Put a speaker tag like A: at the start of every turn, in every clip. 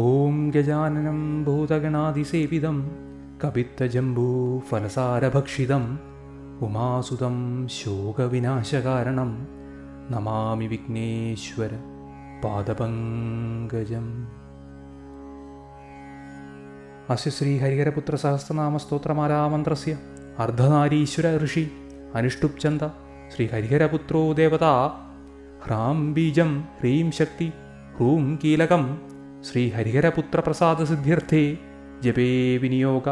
A: ഓം ഗജാനനം ഭൂതഗണാതിസേവിതം കപിത്തജംബൂഫലസാരഭക്ഷിതം ഉമാസുതം ശോകവിനാശകാരണം നമാമി വിഘ്നേശ്വര പാദപങ്കജം. അസ്യ ശ്രീഹരിഹരപുത്രസഹസ്രനാമസ്തോത്രമാലാമന്ത്രസ്യ അർദ്ധനാരീശ്വര ഋഷി അനുഷ്ടുപ്ചന്ദ ശ്രീഹരിഹരപുത്രോ ദേവത. ഹ്രാം ബീജം ഹ്രീം ശക്തി ഹ്രൂം കീലകം ശ്രീഹരിഹരപുത്രപ്രസാദസിദ്ധ്യർത്ഥേ ജപേ വിനിയോഗ.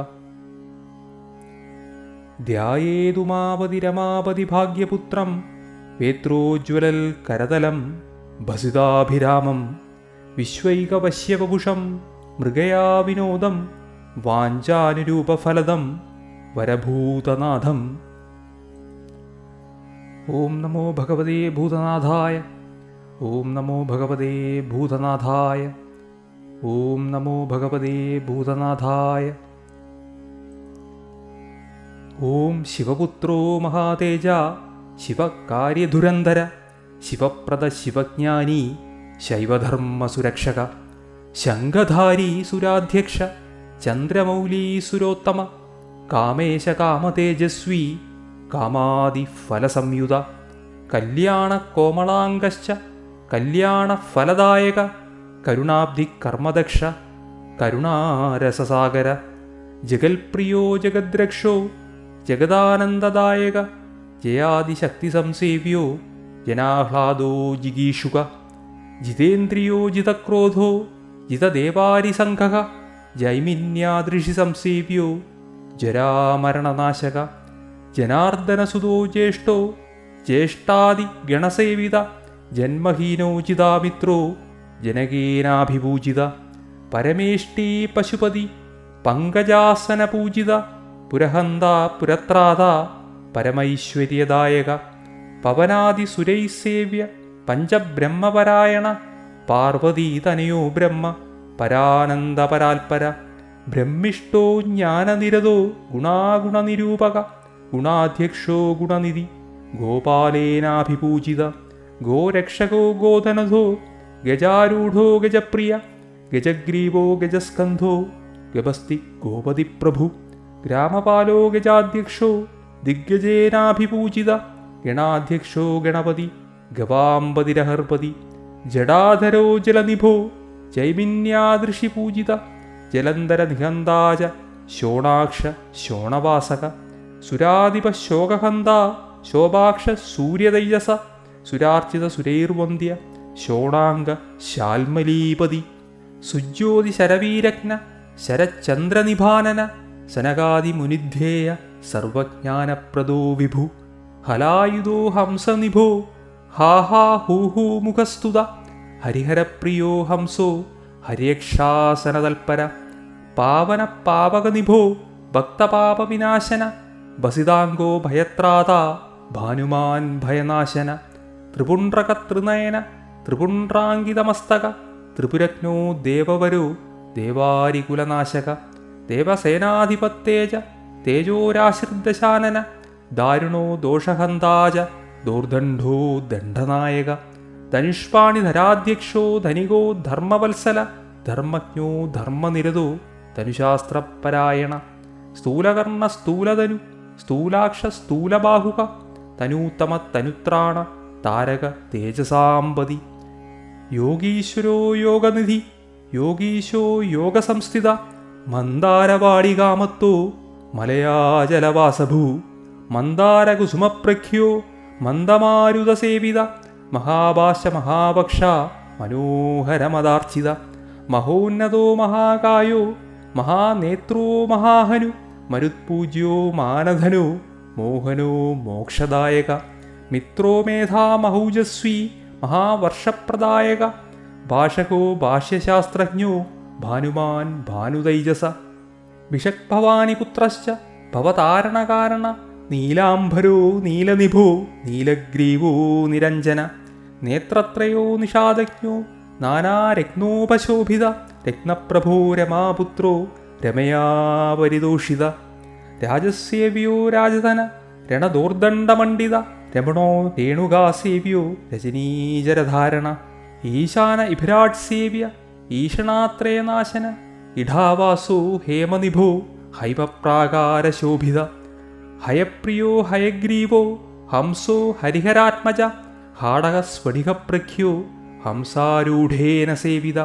A: ധ്യായേതുമാപതി രമാപതി ഭാഗ്യപുത്രം വേത്രോജ്വലൽ കരതലം ഭസിതാഭിരാമം വിശ്വൈകവശ്യവപുഷം മൃഗയാ വിനോദം വാഞ്ചാനുരൂപഫലദം വരഭൂതനാഥം. ഓം നമോ ഭഗവതേ ഭൂതനാഥായ. ഓം നമോ ഭഗവതേ ഭൂതനാഥായ. ഓം നമോ ഭഗവതേ ഭൂതനാഥായ. ഓം ശിവപുത്രോ മഹാതേജ ശിവകാര്യധുരന്ധര ശിവപ്രദ ശിവജ്ഞാനി ശൈവധർമ്മസുരക്ഷക ശംഖധാരി സുരാധ്യക്ഷ ചന്ദ്രമൗലീ സുരോത്തമ കാമേശ കാമതേജസ്വി കാമാദിഫലസംയുത കല്യാണകോമളാംഗശ്ച കല്യാണഫലദായക കരുണാബ്ധി കർമ്മദക്ഷ കരുണാരസസാഗര ജഗൽപ്രിയോ ജഗദ്രക്ഷോ ജഗദാനന്ദദായക ജയാദിശക്തിസംസേവ്യോ ജനാഹ്ലാദോ ജിഗീഷുക ജിതേന്ദ്രിയോ ജിതക്രോധോ ജിതദേവാരിസംഘഃ ജൈമിന്യാദൃശി സംസേവ്യോ ജരാമരണനാശക ജനാർദ്ദനസുതോ ജ്യേഷ്ഠോ ജ്യേഷ്ഠാദിഗണസേവിത ജന്മഹീനോ ജിതാമിത്രോ ജനകേനാഭിപൂജിത പരമേഷ്ടീ പശുപതി പങ്കജാസനപൂജിത പുരഹന്ത പുരത്രാത പരമൈശ്വര്യദായക പവനാദിസുരൈസേവ്യ പഞ്ചബ്രഹ്മപരായണ പാർവതീതനയോ ബ്രഹ്മ പരാനന്ദപരാൽപര ബ്രഹ്മിഷ്ടോ ജ്ഞാനനിരതോ ഗുണാഗുണനിരൂപക ഗുണാധ്യക്ഷോ ഗുണനിധി ഗോപാലേനാഭിപൂജിത ഗോരക്ഷകോ ഗോധനധോ ഗജാരൂഢോ ഗജപ്രിയ ഗജഗ്രീവോ ഗജസ്കന്ധോ ഗപസ്തി ഗോപതി പ്രഭു ഗ്രാമപാലോ ഗജാധ്യക്ഷോ ദിഗ്ഗജേനാഭിപൂജിത ഗണാധ്യക്ഷോ ഗണപതി ഗവാംബതിരഹർപതി ജടാധരോ ജലനിഭോ ജൈമിന്യാദൃശി പൂജിത ജലന്ധര നിഹന്താച ശോണാക്ഷ ശോണവാസക സുരാധിപ ശോകഹന്ത ശോഭാക്ഷ സൂര്യതൈജസ സുരാർച്ചിത സുരൈർവന്ദ്യ ശോണാംഗ ശാൽമലീപതി സുജ്യോതി ശരവീരജ്ഞ ശരചന്ദ്രനിഭാനന സനകാദിമുനിധ്യേയ സർവജ്ഞാനപ്രദോ വിഭു ഹലായുധോ ഹംസനിഭോ ഹാഹാ ഹൂഹൂ മുഖസ്തുത ഹരിഹരപ്രിയോ ഹംസോ ഹരിയക്ഷാസനതൽപര പാവന പാവകനിഭോ ഭക്തപാപവിനാശന ബസിതാംഗോ ഭയത്രാത ഭാനുമാൻ ഭയനാശന ത്രിപുണ്ഡ്രകത്രിനയന ത്രിപുണ്ഡ്രാങ്കിതമസ്തക ത്രിപുരജ്ഞോ ദേവവരോ ദേവാരികുലനാശക ദേവസേനാധിപത്തേജ തേജോരാശിർദശാനന ദാരുണോ ദോഷഹന്താച ദോർദണ്ഡോ ദണ്ഡനായക ധനുഷ്പാണിധരാധ്യക്ഷോ ധനികോ ധർമ്മവത്സല ധർമ്മജ്ഞോ ധർമ്മനിരതോ ധനുശാസ്ത്രപരായണ സ്ഥൂലകർണ സ്ഥൂലധനു സ്ഥൂലാക്ഷ സ്ഥൂലബാഹുക തനൂത്തമ തനുത്രാണ താരക തേജസാമ്പതി യോഗീശ്വരോ യോഗനിധി യോഗീശോ യോഗസംസ്ഥിത മന്ദാരവാടികാമത്തോ മലയാജലവാസഭൂ മന്ദാരകുസുമപ്രഖ്യോ മന്ദമാരുതസേവിത മഹാഭാഷ മഹാപക്ഷ മനോഹരമദാർച്ചിത മഹോന്നതോ മഹാകായോ മഹാനേത്രോ മഹാഹനു മരുത്പൂജ്യോ മാനധനോ മോഹനോ മോക്ഷദായക മിത്രോ മേധാ മഹൗജസ്വി മഹാവർഷപ്രദായക ഭാഷകോ ഭാഷ്യശാസ്ത്രജ്ഞോ ഭാനുമാൻ ഭാനുതൈജസ വിഷക് ഭവാനിപുത്രശ്ച ഭവതാരണകാരണ നീലാംബരോ നീലനിഭോ നീലഗ്രീവോ നിരഞ്ജന നേത്രത്രയോ നിഷാദജ്ഞോ നാനാരത്നോപശോഭിത രത്നപ്രഭോ രമാപുത്രോ രമയാ പരിതോഷിത രാജസേവ്യോ രാജധന രണദോർദണ്ഡമണ്ഡിത രമണോ രേണുകാസേവ്യോ രജനീജരധാരണ ഈശാന ഇഭിരാട് സേവ്യ ഈഷണാത്രയനാശന ഇഢാവാസോ ഹേമനിഭോ ഹൈമപ്രാകാരശോഭിത ഹയപ്രിയോ ഹയഗ്രീവോ ഹംസോ ഹരിഹരാത്മജ ഹാടകസ്ഫടികപ്രഖ്യോ ഹംസാരൂഢേന സേവിത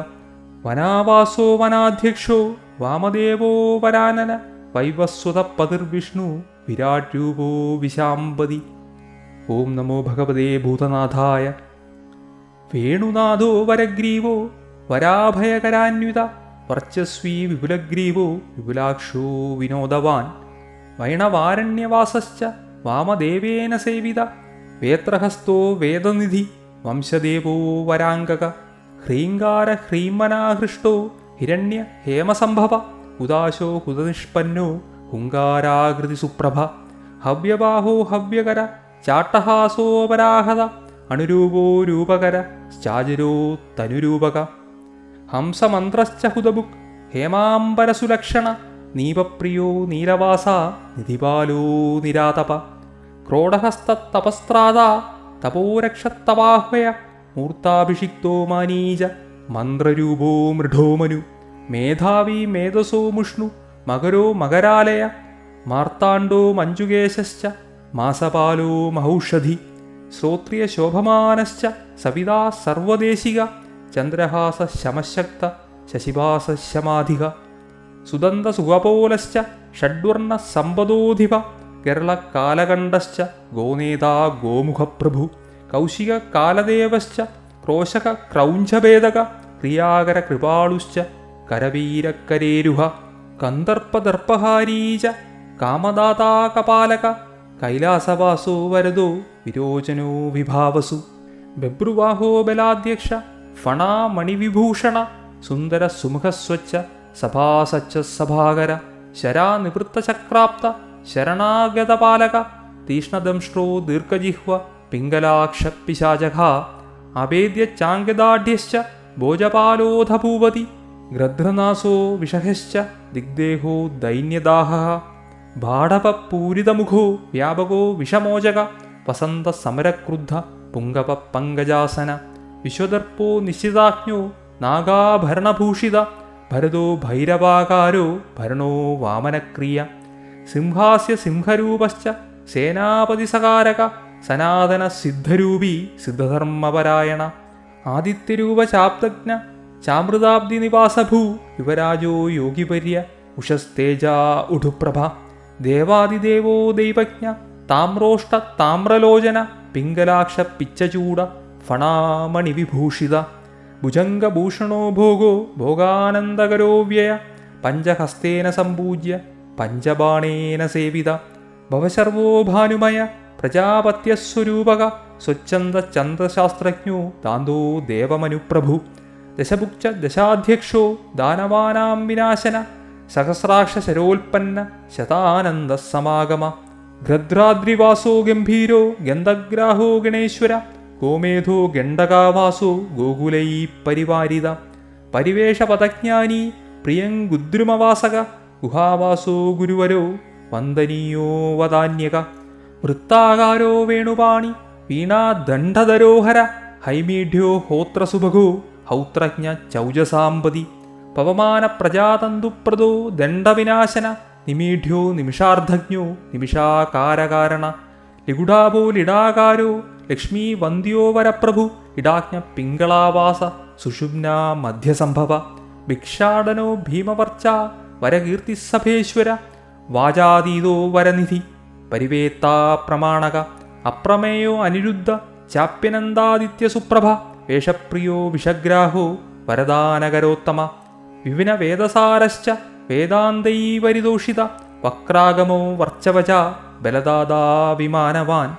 A: വനാവാസോ വനാധ്യക്ഷോ വാമദേവോ വരാനന വൈവസ്വത പതിർവിഷ്ണു വിരാട് രൂപോ വിശാംബതി. ഓം നമോ ഭഗവതേ ഭൂതനാഥായ. വേണുനാഥോ വരഗ്രീവോ വരാഭയകരാന്വിത വർച്ചസ്വീ വിപുലഗ്രീവോ വിപുലാക്ഷോ വിനോദവാൻ വൈണവാരണ്യവാസശ്ച വാമദേവേന സേവിത വേത്രഹസ്തോ വേദനിധി വംശദേവോ വരാംഗക ഹ്രീങ്കാര ഹ്രീമനാഹൃഷ്ടോ ഹിരണ്യ ഹേമസംഭവ ഉദാശോ ഹുതനിഷ്പന്നോ ഹുങ്കാരാകൃതി സുപ്രഭ ഹവ്യബാഹോ ഹവ്യകര ചാട്ടഹാസോപരാഹത അണുരൂപോ രൂപകര ചാചരോ തനുരൂപക ഹംസമന്ത്രശ്ച ഹുതബുക് ഹേമാംബരസുലക്ഷണ നീപപ്രിയോ നീലവാസ നിധിപാലോ നിരാതപ ക്രോഡഹസ്തതപസ്ത്രാത തപോരക്ഷത്തവാഹ്വയ മൂർത്താഭിഷിക്തോ മാനീജ മന്ത്രരൂപോ മൃഢോമനു മേധാവി മേധസോ മുഷ്ണു മകരോ മകരാലയ മാർത്താണ്ഡോ മഞ്ജുകേശശ്ച മാസപാലോ മഹൗഷധി ശ്രോത്രിയ ശോഭമാനശ്ച സവിതാ സർവദേശിക ചന്ദ്രഹാസ ശമശക്ത ശശിഭാസ ശമാധിക സുദന്ത സുഖപോലശ്ച ഷഡ്വർണ്ണ സമ്പദോധിപ കേരള കാലകണ്ഠശ്ച ഗോനേതാ ഗോമുഖപ്രഭു കൗശിക കാലദേവശ്ച ക്രോശക ക്രൗഞ്ചഭേദക ക്രിയാകര കൃപാളുശ്ച കരവീരക്കരേരുഹ കന്ദർപ്പദർപ്പഹാരീച കാമദാതാ കപാലക കൈലാസവാസോ വരദോ വിരോചനോ വിഭാവസു ബഭ്രുവാഹോ ബലാധ്യക്ഷ ഫണാമണിവിഭൂഷണ സുന്ദര സുമുഖസ്വച്ഛ സഭാസച്ച സഭാകര ശരാനിവൃത്തചക്രാപ്ത ശരണാഗതപാലക തീഷ്ണദംഷ്ട്രോ ദീർഘജിഹ്വ പിംഗലാക്ഷ പിശാചഘ അഭേദ്യ ചാംഗദാഢ്യശ്ച ഭോജപാലോധ ഭൂപതി ഗ്രധ്രനാസോ വിഷഹശ്ച ദിഗ്ദേഹോ ദൈന്യദാഹ ബാഢപൂരിതമുഖോ വ്യാപകോ വിഷമോചക വസന്ത സമരക്രുദ്ധ പുങ്കപ പങ്കജാസന വിശ്വദർപ്പോ നിശ്ചിതാജ്ഞോ നാഗാഭരണഭൂഷിത ഭരതോ ഭൈരവാകാരോ ഭരണോ വാമനക്രിയ സിംഹാസ്യ സിംഹരൂപശ്ച സേനാപതിസകാരക സനാതന സിദ്ധരൂപീ സിദ്ധധർമ്മപരായണ ആദിത്യരൂപ ചാപ്തജ്ഞ ചാമൃതാബ്ദി നിവാസഭൂ യുവരാജോ യോഗിപര്യ ഉഷസ്തേജാ ഉഢുപ്രഭ ദേവാദിദേവോ ദൈവജ്ഞ താമ്രോഷ്ട താമ്രലോചന പിംഗലാക്ഷ പിച്ചചൂട ഫണാമണിവിഭൂഷിത ഭുജംഗഭൂഷണോ ഭോഗോ ഭോഗാനന്ദകരോ വ്യയ പഞ്ചഹസ്തേന സമ്പൂജ്യ പഞ്ചബാണേന സേവിത ഭവശർവോ ഭാനുമയ പ്രജാപത്യസ്വരൂപക സ്വച്ഛന്ദ ചന്ദ്രശാസ്ത്രജ്ഞോ ദാന്തോ ദേവമനുപ്രഭു ദശഭുക്ച ദശാധ്യക്ഷോ ദാനവാനാം വിനാശന സഹസ്രാക്ഷ ശരോൽപ്പന്ന ശതാനന്ദ സമാഗമ ഘദ്രാദ്രിവാസോ ഗംഭീരോ ഗന്ധഗ്രാഹോ ഗണേശ്വര ഗോമേധോ ഗണ്ഡകാവാസോ ഗോകുലൈ പരിവാരിത പരിവേഷപദജ്ഞാനി പ്രിയങ്കുദ്രുമവാസക ഗുഹാവാസോ ഗുരുവരോ വന്ദനീയോ വദാന്യക വൃത്താകാരോ വേണുപാണി വീണാദണ്ഡധരോഹര ഹൈമീഢ്യോ ഹോത്രസുഭഗോ ഹൗത്രജ്ഞ ചൗജസാമ്പതി പവമാന പ്രജാതന്തുപ്രദോ ദണ്ഡവിനാശന നിമീഢ്യോ നിമിഷാർദ്ധജ്ഞോ നിമിഷാകാരകാരണ ലിഗുഡാഭോ ലിഡാകാരോ ലക്ഷ്മീ വന്ദ്യോ വരപ്രഭു ഇടാജ്ഞ പിംഗളാവാസ സുഷുമ്നാ മധ്യസംഭവ ഭിക്ഷാടനോ ഭീമവർച്ച വരകീർത്തിസഭേശ്വര വാചാതീതോ വരനിധി പരിവേത്താ പ്രമാണക അപ്രമേയോ അനിരുദ്ധ ചാപ്യനന്ദാദിത്യസുപ്രഭ വേഷപ്രിയോ വിഷഗ്രാഹോ വരദാനകരോത്തമ വിപിന വേദസാരശ്ച വേദാന്തൈവരിദോഷിത വക്രാഗമോ വർച്ചവച ബലദാദാ വിമാനവാൻ.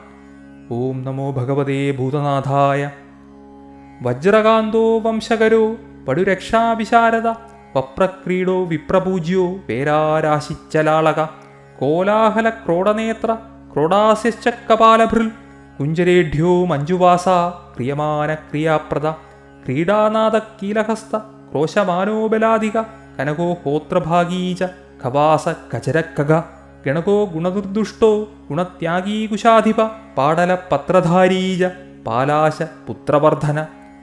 A: ഓം നമോ ഭഗവതേ ഭൂതനാഥായ. വജ്രകാന്തോ വംശകരോ പടുരക്ഷാവിശാരദ വപ്രക്രീഡോ വിപ്രപൂജ്യോ വേരാരാശിച്ചലാളക കോലാഹല ക്രോഡനേത്ര ക്രോഡാസ്യശ്ച കപാലഭൃൽ കുഞ്ചരേഢ്യോ മഞ്ജുവാസ ക്രിയമാന ക്രിയാപ്രദ ക്രീഡാനാദ കീലഹസ്ത ക്രോശമാനോ ബലാധിക കനകോ ഹോത്രഭാഗീച ഖവാസ കചരക്കക ഗണകോ ഗുണദുർദുഷ്ടോ ഗുണത്യാഗീ കുശാധിപ പാടല പത്രധാരീജ പാലാശ പുത്രവർദ്ധന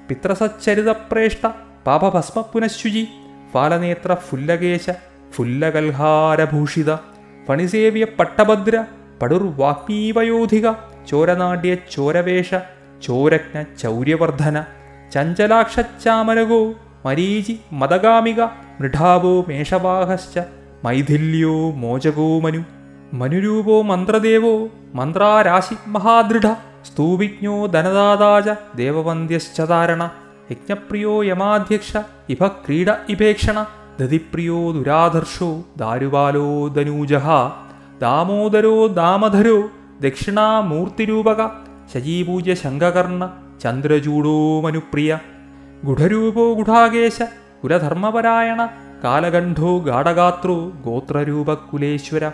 A: പിത്രസച്ചരിതപ്രേഷ്ട പാപഭസ്മ പുനഃശുചി ഫാലനേത്ര ഫുല്ലകേശ ഫുല്ലകൽഹാരഭൂഷിത ഫണിസേവ്യ പട്ടഭദ്ര പടുർവാഗ്മീവയോധിക ചോരനാട്യ ചോരവേഷ ചോരജ്ഞ ചൗര്യവർദ്ധന ചഞ്ചലാക്ഷച്ചാമരകോ മരീചി മദഗാമിക മൃഢാവോ മേഷവാഹശ്ച മൈഥില്യോ മോചകോ മനുരൂപോ മന്ത്രദേവോ മന്ത്രാരാശി മഹാദൃഢ സ്തൂവിജ്ഞോ ധനദാതാച ദേവവന്ദ്യശ്ച ധാരണ യജ്ഞപ്രിയോ യമാധ്യക്ഷ ഇഭ ക്രീഡ ഇഭേക്ഷണ ദതിപ്രിയോ ദുരാധർഷോ ദാരുപാലോ ധനൂജഹ ദാമോദരോ ദാമധരോ ദക്ഷിണാമൂർത്തിരൂപക ശചീപൂജ്യ ശങ്കകർണ ചന്ദ്രചൂഡോ മനുപ്രിയ ഗുഢരൂപോ ഗുഢാകേശ കുലധർമ്മപരായണ കാലകണ്ഠോ ഗാഢഗാത്രോ ഗോത്രരൂപകുലേശ്വര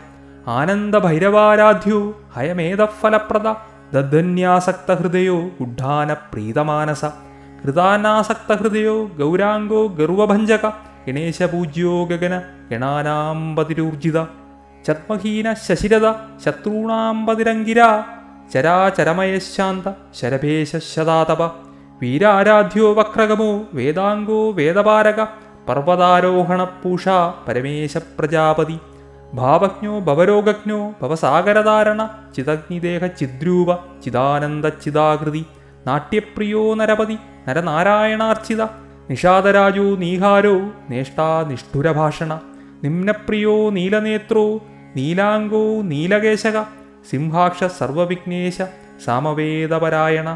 A: ആനന്ദഭൈരവാരാധ്യോ ഹയമേധഫലപ്രദ ദദ്ധന്യാസക്തഹൃദയോ ഗുഡ്ഢാനപ്രീതമാനസ ഹൃദാനാസക്തഹൃദയോ ഗൗരാംഗോ ഗർവഭഞ്ജക ഗണേശപൂജ്യോ ഗഗന ഗണാനാംബതിരൂർജിത ചത്മഹീന ശശിരത ശത്രുണാംബതിരംഗിര ചരാചരമയശാന്ത ശരഭേശതാതപ വീരാരാധ്യോ വക്രഗമോ വേദാംഗോ വേദപാരക പർവ്വതാരോഹണപൂഷ പരമേശ പ്രജാപതി ഭാവജ്ഞോ ഭവരോഗജ്ഞോ ഭവസാഗരധാരണ ചിതഗ്നിദേഹ ചിദ്രൂപ ചിദാനന്ദചിദാകൃതി നാട്യപ്രിയോ നരപതി നരനാരായണാർച്ചിത നിഷാദരാജോ നീഹാരോ നേഷ്ടാ നിഷ്ഠുരഭാഷണ നിമ്നപ്രിയോ നീലനേത്രോ നീലാംഗോ നീലകേശക സിംഹാക്ഷ സർവവിഘ്നേശ സാമവേദപരായണ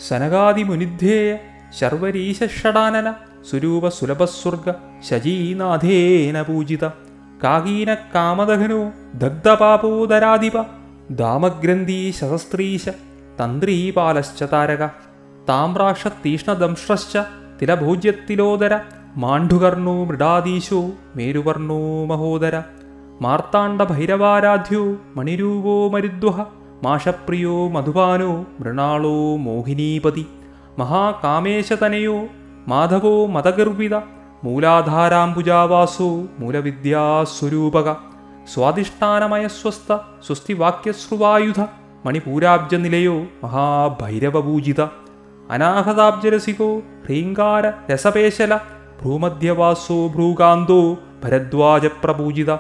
A: സനകാദിമുനിധ്യേയ ശർവരീശഷടാനന സ്വരൂപ സുലഭസ്വർഗ ശചീനാഥേന പൂജിത കാകീന കാമദഹനോ ദഗ്ധപാപോദരാധിപ ദാമഗ്രന്ഥീ ശതസ്ത്രീശ തന്ത്രീപാലശ്ച താരക താമ്രാക്ഷ തീഷ്ണദംശ്രശ്ച തിലഭോജ്യത്തിലോദര മാണ്ഡുകർണോ മൃഡാദീശോ മേരുവർണോ മഹോദര മാർത്താണ്ഡഭൈരവാരാധ്യോ മണിരൂപോ മരുദ്വഹ മാഷപ്രിയോ മധുപാനോ മൃണാളോ മോഹിനീപതി മഹാകാമേശതനയോ മാധവോ മതഗർവിത മൂലാധാരാംബുജാവാസോ മൂലവിദ്യാസ്വരൂപക സ്വാധിഷ്ഠാനമയസ്വസ്ഥ സ്വസ്തിവാക്യശ്രുവായുധ മണിപൂരാബ്ജനിലയോ മഹാഭൈരവപൂജിത അനാഹതാബ്ജരസികോ ഹ്രീങ്കാര രസപേശല ഭ്രൂമധ്യവാസോ ഭ്രൂകാന്തോ ഭരദ്വാജപ്രപൂജിത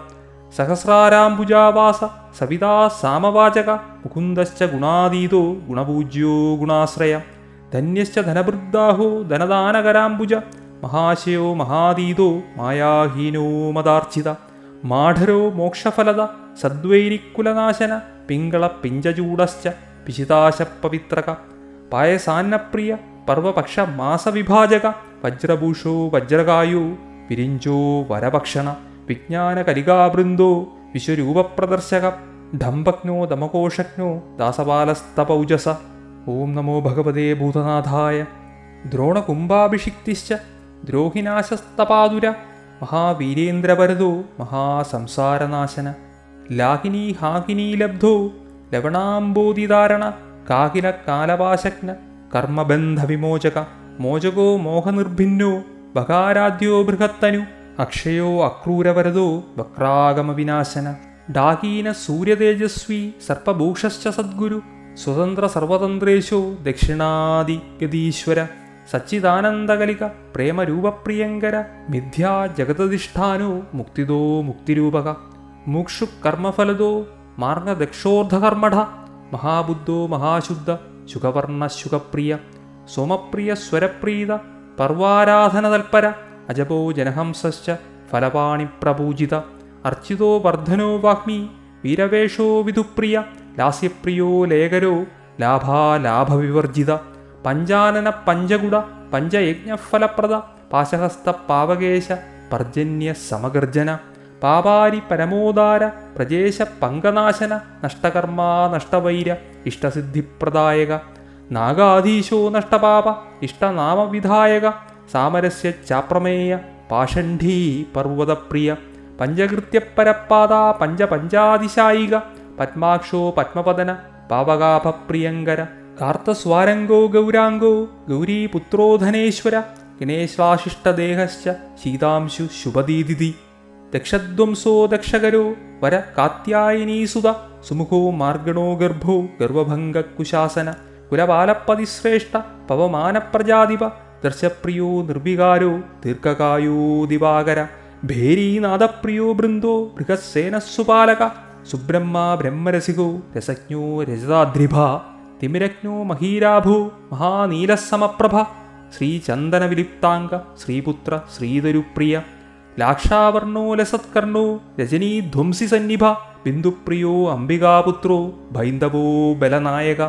A: സഹസ്രാരാംബുജാവാസ സവിതാ സാമവാചക മുകുന്ദശ്ച ഗുണാതീതോ ഗുണപൂജ്യോ ഗുണാശ്രയ ധന്യശ്ച ധനവൃദ്ധാഹോ ധനദാനകരാംബുജ മഹാശയോ മഹാതീതോ മായാഹീനോ മദാർച്ചിത മാഢരോ മോക്ഷഫലദ സദ്വൈരിക്കുലനാശന പിങ്കള പിഞ്ചചൂടശ്ച പിശിതാശപവിത്രക പായസാന്നപ്രിയ പർവപക്ഷ മാസവിഭാജക വജ്രഭൂഷോ വജ്രകായോ വിരിഞ്ചോ വരഭക്ഷണ വിജ്ഞാനകലികാബൃന്ദോ വിശ്വരൂപപ്രദർശക ഡംഭജ്ഞോ ദമകോഷജ്ഞോ ദാസപാലസ്തപൗജസ ഓം നമോ ഭഗവതേ ഭൂതനാഥായ ദ്രോണകുംഭാഭിഷിക്തിശ്ച ദ്രോഹിനാശസ്തപാതുര മഹാവീരേന്ദ്രവരദോ മഹാസംസാരനാശന ലാഹിനീ ഹാകിനീലബ്ധോ ലവണാംബോധിധാരണ കാകില കാലപാശജ്ഞ കർമ്മബന്ധവിമോചക മോചകോ മോഹനിർഭിന്നോ ബകാരാധ്യോ ബൃഹത്തനു അക്ഷയോ അക്രൂരവരദോ വക്രാഗമവിനാശന ഡാകീന സൂര്യതേജസ്വി സർപ്പഭൂഷശ്ച സദ്ഗുരു സ്വതന്ത്ര സർവതന്ത്രേശോ ദക്ഷിണാദിഗതീശ്വര സച്ചിദാനന്ദകലിക പ്രേമരൂപപ്രിയങ്കര മിഥ്യാ ജഗതധിഷ്ഠാനോ മുക്തിദോ മുക്തിരൂപക മുക്ഷു കർമ്മഫലദോ മാർഗദക്ഷോർധകർമ്മഠ മഹാബുദ്ധോ മഹാശുദ്ധ ശുഖവർണ്ണ ശുഖപ്രിയ സോമപ്രിയ സ്വരപ്രീത പർവാരാധനതൽപര അജപോ ജനഹംസശ്ച ഫലപാണിപ്രപൂജിത അർച്ചിതോ വർദ്ധനോ വാഗ്മി വീരവേഷോ വിദുപ്രിയ ലാസ്യപ്രിയോ ലേഖരോ ലാഭാലാഭവിവർജിത പഞ്ചാനന പഞ്ചഗുഡ പഞ്ചയജ്ഞഫലപ്രദ പാശഹസ്ത പാവകേശ പർജന്യ സമഗർജന പാപാരി പരമോദാര പ്രജേശ പങ്കനാശന നഷ്ടകർമാ നഷ്ടവൈര ഇഷ്ടസിദ്ധിപ്രദായക നാഗാധീശോ നഷ്ടപാപ ഇഷ്ടനാമവിധായക സാമരസ്യ ചാപ്രമേയ പാഷണ്ഡീ പർവ്വതപ്രിയ പഞ്ചകൃത്യപരപ്പാദ പഞ്ചപഞ്ചാതിശായിക പത്മാക്ഷോ പത്മപദന പാവകാഭപ്രിയങ്കര കാർത്തസ്വാരംഗോ ഗൗരാംഗോ ഗൗരീപുത്രോധനേശ്വര ഗണേശ്വാശിഷ്ടദേഹശ്ച ശീതാംശു ശുഭദീദിതി ദക്ഷധ്വംസോ ദക്ഷകരോ വര കാത്യായനീസുത സുമുഖോ മാർഗണോ ഗർഭോ ഗർവഭംഗകുശാസന കുലപാലപ്പതിശ്രേഷ്ഠ പവമാനപ്രജാധിപ ദർശപ്രിയോ നിർവികാരോ ദീർഘകായോ ദിവാകര ഭേരീനാദപ്രിയോ ബൃന്ദോ ബൃഹസ്സേനസ്സുപാലക സുബ്രഹ്മ ബ്രഹ്മരസികോ രസജ്ഞോ രജതാദ്രിഭ തിമിരജ്ഞോ മഹീരാഭോ മഹാനീലസമപ്രഭ ശ്രീചന്ദനവിലിപ്താംഗ ശ്രീപുത്ര ശ്രീതരുപ്രിയ ലാക്ഷാവർണോ ലസത്കർണോ രജനീധ്വംസി സന്നിഭ ബിന്ദുപ്രിയോ അംബികാപുത്രോ ഭൈന്ദവോ ബലനായക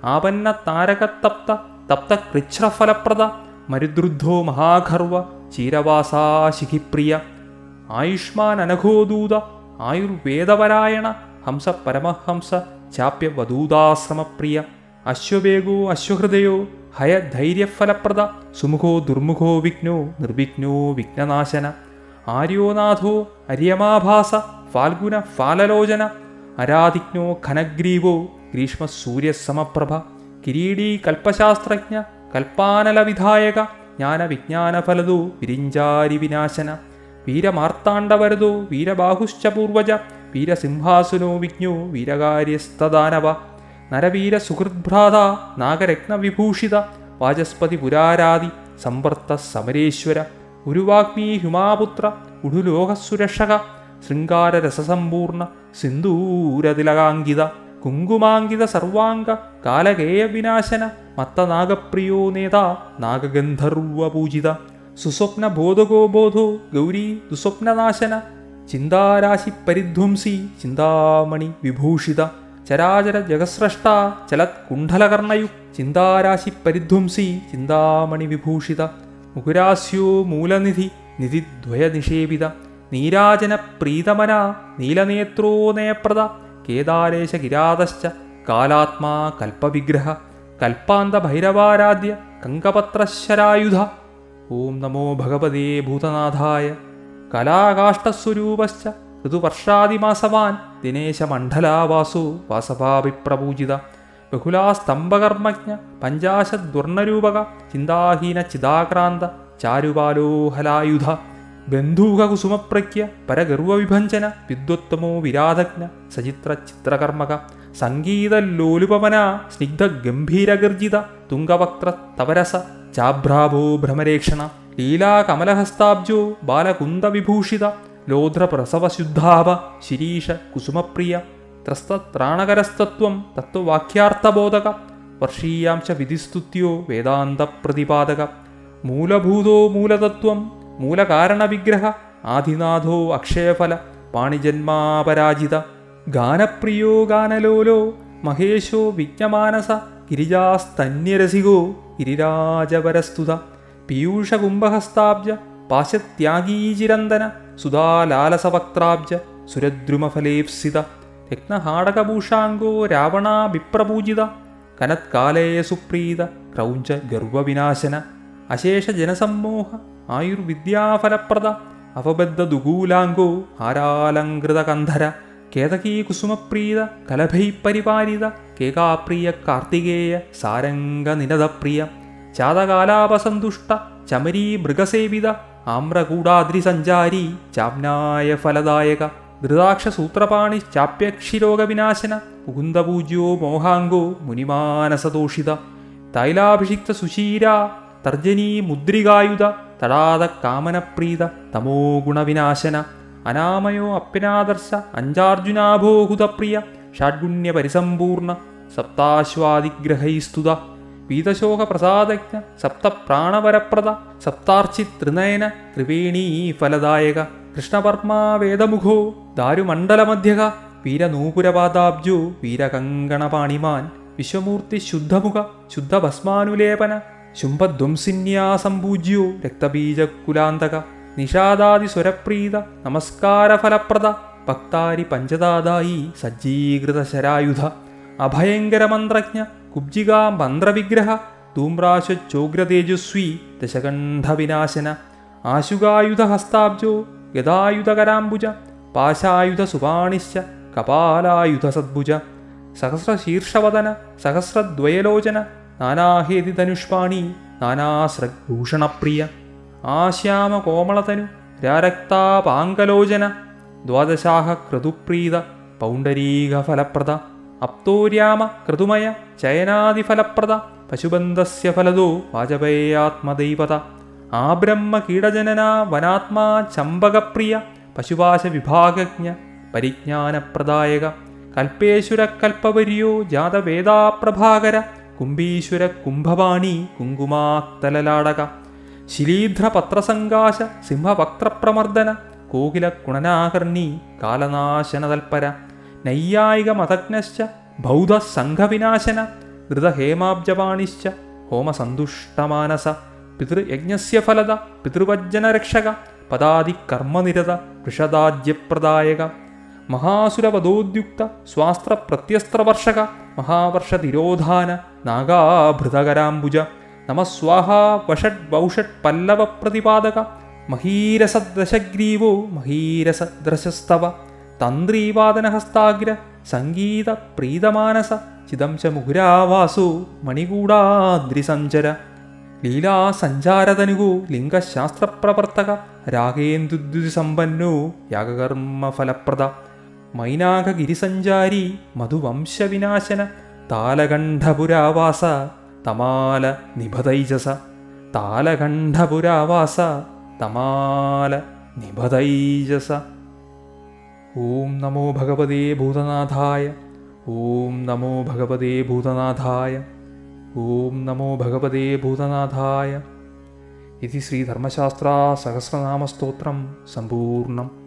A: ആപന്ന താരകത്തപ്ത തപ്തകൃച്ഛ്രഫലപ്രദ മരുദ്രുദ്ധോ മഹാഖർവ ചീരവാസാശിഖിപ്രിയ ആയുഷ്മാൻ അനഘോദൂത ആയുർവേദപരായണ ഹംസ പരമഹംസ ചാപ്യവദൂതാശ്രമപ്രിയ അശ്വവേഗോ അശ്വഹൃദയോ ഹയധൈര്യഫലപ്രദ സുമുഖോ ദുർമുഖോ വിഘ്നോ നിർവിഘ്നോ വിഘ്നനാശന ആര്യോനാഥോ അര്യമാഭാസ ഫാൽഗുന ഫാലലോചന അരാധിജ്ഞോ ഘനഗ്രീവോ ഗ്രീഷ്മസൂര്യസമപ്രഭ കിരീടീ കൽപ്പശാസ്ത്രജ്ഞ കൽപ്പാനലവിധായക ജ്ഞാനവിജ്ഞാനഫലദോ വിരിഞ്ചാരി വിനാശന വീരമാർത്താണ്ഡവരദോ വീരബാഹുശ്ച പൂർവജ വീരസിംഹാസുനോ വിജ്ഞോ വീരകാര്യസ്തദാനവ നരവീരസുഹൃദ്ഭ്രാത നാഗരത്നവിഭൂഷിത വാചസ്പതി പുരാരാതി സമ്പർത്ത സമരേശ്വര ഉരുവാഗ്മീ ഹുമാപുത്ര ഉഡുലോകസുരക്ഷക ശൃംഗാരരസസമ്പൂർണ സിന്ദൂരതിലകാങ്കിത കുങ്കുമാങ്കിത സർവാംഗ കാലകേയവിനാശന മത്തനാഗപ്രിയോ നേതാ നാഗഗന്ധർവപൂജിത സുസ്വപ്നബോധകോ ബോധോ ഗൗരീ ദുസ്വപ്നനാശന ചിന്താരാശി പരിധ്വംസി ചിന്താമണി വിഭൂഷിത ചരാചര ജഗസ്രഷ്ട ചലത് കുണ്ഡലകർണയു ചിന്താരാശി പരിധ്വംസി ചിന്താമണി വിഭൂഷിത മുകുരാസ്യോ മൂലനിധി നിധിദ്വയനിഷേവിത നീരാജന പ്രീതമന നീലനേത്രോ നയപ്രദ കേദാരേശ കിരാതശ്ച കാലാത്മാ കൽപ്പവിഗ്രഹ കൽപ്പാന്തഭൈരവാരാധ്യ കങ്കപത്രശരായുധ ഓം നമോ ഭഗവതേ ഭൂതനാഥായ കലാകാഷ്ടസ്വരൂപശ്ച ഋതുവർഷാദിമാസവാൻ ദിനേശമണ്ഡലാവാസോ വാസഭാവിപ്രപൂജിത ബഹുലാസ്തംഭകർമ്മജ്ഞ പഞ്ചാശദ്വർണരൂപക ചിന്താഹീന ചിതാക്രാന്ത ചാരുപാലോഹലായുധ ബന്ധൂകകുസുമപ്രഖ്യ പരഗർവവിഭഞ്ജന വിദ്വത്തമോ വിരാധജ്ഞ സചിത്ര ചിത്രകർമ്മക സംഗീതലോലുപവന സ്നിഗ്ധഗംഭീരഗർജിത തുംഗവക്ത്ര തവരസ ചാഭ്രാഭോ ഭ്രമരേക്ഷണ ലീലാകമലഹസ്താബ്ജോ ബാലകുന്ദവിഭൂഷിത ലോധ്രപ്രസവശുദ്ധാഭ ശിരീഷ കുസുമപ്രിയ ത്രസ്തത്രാണകരസ്തത്വം തത്വവാക്യാർത്ഥബോധക വർഷീയാംശ വിധിസ്തുത്യോ വേദാന്തപ്രതിപാദക മൂലഭൂതോ മൂലതത്വം മൂലകാരണവിഗ്രഹ ആദിനാഥോ അക്ഷയഫല പാണിജന്മാപരാജിത ഗാനപ്രിയോ ഗാനലോലോ മഹേശോ വിജ്ഞമാനസ ഗിരിജാസ്തന്യരസികോ ഗിരിരാജവരസ്തുത പീയൂഷകുംഭഹസ്താബ്ജ പാശത്യാഗീചിരന്തന സുധാലാലസവക്ത്രാബ്ജ സുരദ്രുമഫലേപ്സിത രത്നഹാടകഭൂഷാംഗോ രാവണാ വിപ്രപൂജിത കനത്കാലേയ സുപ്രീത ക്രൗഞ്ച ഗർവവിനാശന അശേഷ ജനസമ്മോഹ ആയുർവിദ്യാഫലപ്രദ അവബദ്ധദുകൂലാംഗോ ഹാരാലങ്കൃതകന്ധര കേതകീ കുസുമപ്രീത കലഭൈ പരിപാലിത കേകാപ്രിയ കാർത്തികേയ സാരംഗനിനദപ്രിയ ചാതകാലാപസന്തുഷ്ട ചമരീ മൃഗസേവിത ആമ്രകൂടാദ്രിസഞ്ചാരി ചാപ്നായ ഫലദായക ധൃതാക്ഷസൂത്രപാണിശ്ചാപ്യക്ഷിരോഗവിനാശന മുകുന്ദപൂജ്യോ മോഹാംഗോ മുനിമാനസദോഷിത തൈലാഭിഷിക്ത സുശീര തർജനീ മുദ്രികായുധ തടാതകാമനപ്രീത തമോ ഗുണവിനാശന അനാമയോ അപ്യനാദർശ അഞ്ചാർജുനാഭോഹുതപ്രിയ ഷാഡ്ഗുണ്യപരിസമ്പൂർണ സപ്താശ്വാദിഗ്രഹൈസ്തുത പീതശോകപ്രസാദജ്ഞ സപ്തപ്രാണവരപ്രദ സപ്താർച്ചി ത്രിനയന ത്രിവേണീ ഫലദായക കൃഷ്ണവർമാ വേദമുഖോ ദാരുമണ്ഡലമധ്യക വീരനൂപുരപാദാബ്ജോ വീരകങ്കണപാണിമാൻ വിശ്വമൂർത്തി ശുദ്ധമുഖ ശുദ്ധഭസ്മാനുലേപന ശുംഭധ്വംസിന്യാസംപൂജ്യോ രക്തബീജകുലാന്തക നിഷാദാദിസ്വരപ്രീത നമസ്കാരഫലപ്രദ ഭക്താരി പഞ്ചദാദായി സജ്ജീകൃതശരായുധ അഭയങ്കരമന്ത്രജ്ഞ കുബ്ജികാ മന്ത്രവിഗ്രഹ ധൂമ്രാശോഗ്രതേജസ്വീ ദശകണ്ഠവിനാശന ആശുകായുധഹസ്താബ്ജോ ഗദായുധകരാംബുജ പാശായുധസുപാണിശ്ച കപാലായുധസദ്ഭുജ സഹസ്രശീർഷവദന സഹസ്രദ്വയലോചന നാനാഹേതിധനുഷ്പാണി നാനാസ്രഭൂഷണപ്രിയ ആശ്യാമകോമളതനു രാരക്താപാങ്കലോചന ദ്വാദശാഹ ക്രതുപ്രീത പൗണ്ടരീകഫലപ്രദ അപ്തോര്യാമ ക്രതുമയ ചയനാദിഫലപ്രദ പശുബന്ധസ്യ ഫലദോ വാജപേയാത്മദൈവത ആബ്രഹ്മ കീടജനന വനാത്മാ ചമ്പകപ്രിയ പശുപാശ വിഭാഗജ്ഞ പരിജ്ഞാനപ്രദായക കൽപ്പേശ്വര കൽപ്പവര്യോ ജാതവേദാപ്രഭാകര കുംഭീശ്വര കുംഭവാണി കുങ്കുമാക്തലലാടക ശിലീധ്രപത്രസങ്കാശ സിംഹവക്ത്രപ്രമർദ്ദന കോകില കുണനാകർണി കാലനാശനതൽപര നൈയായിക മതജ്ഞശ്ച ബൗദ്ധസംഘവിനാശന ധൃതഹേമാബ്ജപാണിശ്ച ഹോമസന്തുഷ്ടമാനസ പിതൃയജ്ഞസ്യ ഫലദ പിതൃവജ്ജനരക്ഷക പദാദികർമ്മനിരത വൃഷദാജ്യപ്രദായക മഹാസുരവധോദ്യുക്ത സ്വാസ്ത്രപ്രത്യസ്ത്രവർഷക മഹാവർഷതിരോധാന നാഗാഭൃതകരാംബുജ നമസ്വാഹാ വഷഡ്വൗഷഡ് പല്ലവ പ്രതിപാദക മഹീരസദശഗ്രീവോ മഹീരസദ്രശസ്തവ തന്ത്രീവാദനഹസ്താഗ്ര സംഗീത പ്രീതമാനസ ചിദം ച മുഹുരാവാസോ മണികൂടാദ്രിസഞ്ചര ലീലാസഞ്ചാരതനുഗോ ലിംഗശാസ്ത്രപ്രവർത്തക രാഗേന്ദുദ്യുതിസമ്പന്നോ യാഗകർമ്മഫലപ്രദ മൈനാകഗിരിസഞ്ചാരി മധുവംശവിനാശന താലകണ്ഠപുരാവാസ തമാല നിഭതൈജസ താലകണ്ഠപുരാവാസ തമാല നിഭതൈജസ. ഓം നമോ ഭഗവതേ ഭൂതനാഥായ. ഓം നമോ ഭഗവതേ ഭൂതനാഥായ. ഓം നമോ ഭഗവതേ ഭൂതനാഥായ. ഇതി ശ്രീധർമ്മശാസ്ത്ര സഹസ്രനാമസ്തോത്രം സമ്പൂർണം.